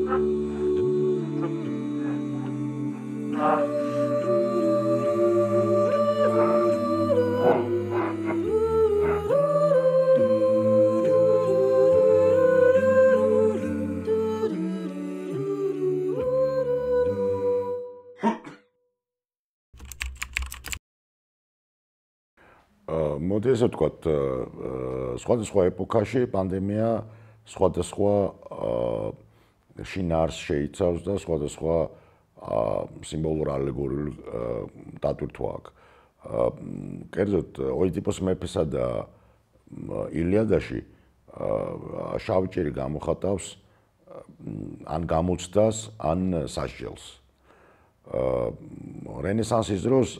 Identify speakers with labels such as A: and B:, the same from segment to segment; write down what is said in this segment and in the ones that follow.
A: მოდი ესე ვთქვათ, სხვადასხვა ეპოქაში პანდემია სხვადასხვა შინაარსს შეიცავს და სხვადასხვა სიმბოლურ ალეგორიულ დატვირთვა აქვს. კერძოდ, ოიდიპოს მეფესა და ილიადაში შავი ჭირი გამოხატავს ან გამოცდას, ან სასჯელს. რენესანსის დროს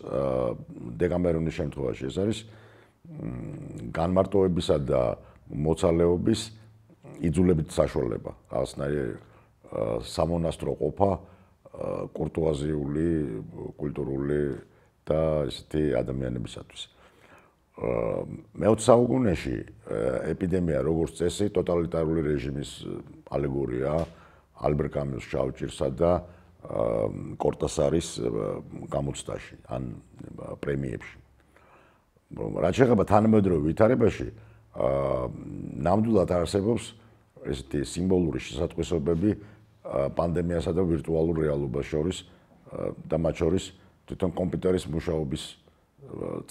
A: დეკამერონის შემთხვევაში ეს არის განმარტოებისა და მოცალეობის იძულებით საშუალება, რაღაცნაირი სამონასტრო ყოფა კურტუაზიული, კულტურული და ისეთი ადამიანებისათვის. მე-20 საუკუნეში ეპიდემია როგორც წესი ტოტალიტარული რეჟიმის ალეგორია ალბერ კამიუს შავ ჭირსა და კორტასარის გამოცდაში ან პრემიებში. რაც შეეხება თანამედროვე ვითარებაში, ნამდვილად არსებობს ესეთი სიმბოლური შესატყვისობები პანდემიასა და ვირტუალურ რეალობას შორის და მათ შორის თვითონ კომპიუტერის მუშაობის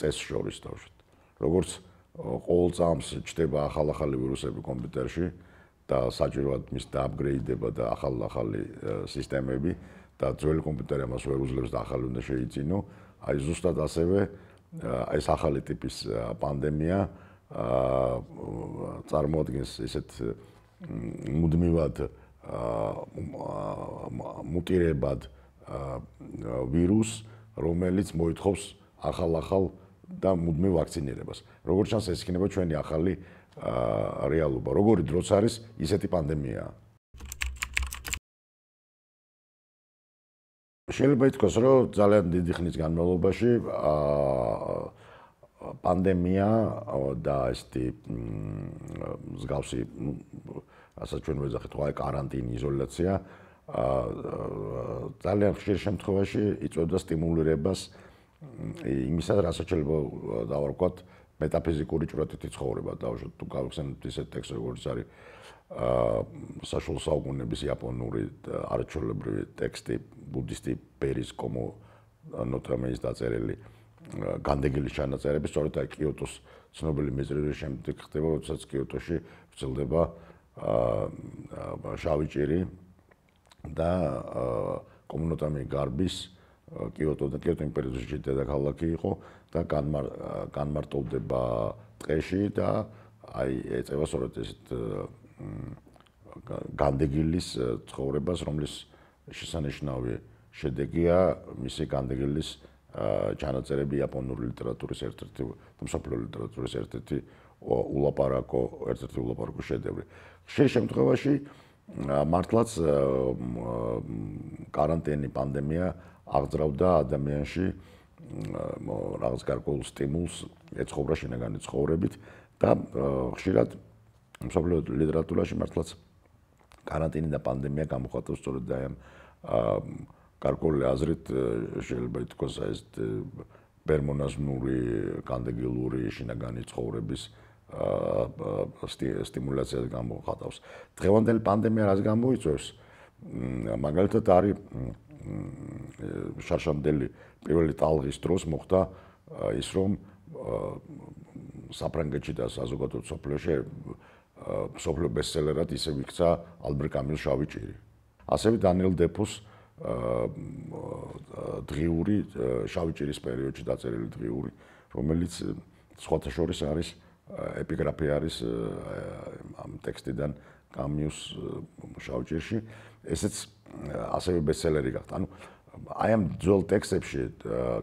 A: წესს შორის თავშეთ. როგორც ყოველ წამს ჩდება ახალ-ახალი ვირუსები კომპიუტერში და საჭიროა მის დააპგრეიდება და ახალი სისტემები და ძველი კომპიუტერი ამას ვერ უძლებს და ახალი უნდა შეიძინო. აი ზუსტად ასევე ეს ახალი ტიპის პანდემია წარმოადგენს ესეთ მუდმივად მუტირებად ვირუსს, რომელიც მოითხოვს ახალ და მუდმივ ვაქცინირებას. როგორც ჩანს, ეს იქნება ჩვენი ახალი რეალობა. როგორი დროც არის ისეთი პანდემიაა. შეიძლება ითქვას, რომ ძალიან დიდი ხნის განმავლობაში პანდემია და ესეთი მსგავსი, რასაც ჩვენ ვეძახით, კარანტინი, იზოლაცია ძალიან ხშირ შემთხვევაში იწვევდა სტიმულირებას იმისა, რასაც შეიძლება დავარქვათ მეტაფიზიკური ჭვრეტითი ცხოვრება. დავუშვათ, თუ გავხსენებთ ისეთ ტექსტს, როგორც არის საშუალო საუკუნეების იაპონური არაჩვეულებრივი ტექსტი ბუდისტი ბერის კომო ნოტრამეის დაწერილი განდეგილის ჩანაწერები, სწორედ აი კიოტოს ცნობილი მეწრების შემდეგ ხდება, როდესაც კიოტოში ვრცელდება შავი ჭირი და კომუნოტამი გარბის კიოტო იმპერიის დედაქალაქი იყო და განმარტოვდება ტყეში და აი ეწევა სწორედ ესეთ განდეგილის ცხოვრებას, რომლის შესანიშნავი შედეგია მისი განდეგილის ჩანაწერები იაპონური ლიტერატურის ერთ-ერთი და მსოფლიო ლიტერატურის ერთ-ერთი ულაპარაკო შედევრი. ხშირ შემთხვევაში მართლაც კარანტინი, პანდემია აღძრავდა ადამიანში რაღაც გარკვეულ სტიმულს ეცხოვრა შინაგანი ცხოვრებით და ხშირად მსოფლიო ლიტერატურაში მართლაც карантиნა და პანდემია გამოხატავს სწორედ აი ამ გარკვეული აზრით შეიძლება ითქვას ეს პერმონაზმური განდეგილური შინაგანი ცხოვრების სტიმულაციას გამოხატავს. დღევანდელი პანდემია რაც გამოიწვევს, მაგალითად არის შარშანდელი პირველი ტალღის დროს მოხდა ის, რომ საფრანგეთში და საზოგადოებრივ სოფლიოში სოფლიო ბესტსელერად ისე იქცა ალბერ კამიუს შავი ჭირი. ასევე დანიელ დეფოს დღიური შავი ჭირის პერიოდში დაწერილი დღიური, რომელიც სხვათა შორის არის ეპიგრაფი არის ამ ტექსტიდან კამიუს შავ ჭირში, ესეც ასევე ბესტსელერი გახდა. ანუ აი ამ ძველ ტექსტებში,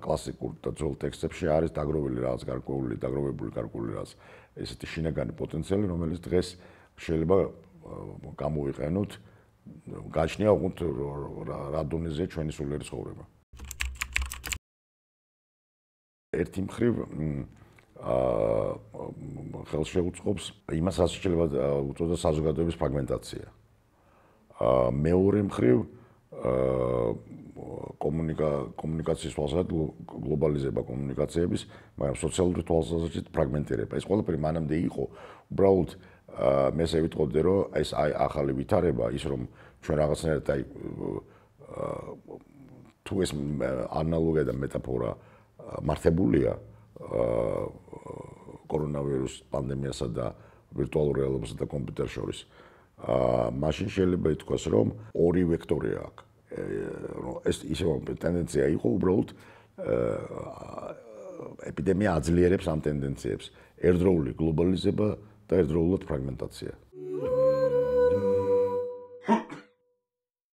A: კლასიკურ და ძველ ტექსტებში არის დაგროვებული გარკვეული რაღაც ესეთი შინაგანი პოტენციალი, რომელიც დღეს შეიძლება გამოვიყენოთ, გაჩნია უყურთ რა დონეზე ჩვენი სულიერი ცხოვრება. ერთი მხრივ ხელს შეუწყობს იმას, რაც შეიძლება უწოდოს საზოგადოების ფრაგმენტაცია. მეორე მხრივ კომუნიკაციის თვალსაზრისით გლობალიზება კომუნიკაციების, მაგრამ სოციალური თვალსაზრისით ფრაგმენტირება. ეს ყველაფერი მანამდე იყო. უბრალოდ მე ესე ვიტყოდი, რომ ეს ახალი ვითარება, ის რომ ჩვენ რაღაცნაირად თუ ეს ანალოგია და მეტაფორა მართებულია კორონავირუს პანდემიასა და ვირტუალურ რეალობასა და კომპიუტერს შორის, მაშინ შეიძლება ითქვას, რომ ორი ვექტორი აქვს. ეს ისე ტენდენცია იყო, უბრალოდ ეპიდემია აძლიერებს ამ ტენდენციებს. ერთდროული გლობალიზება და ერთდროულად ფრაგმენტაცია.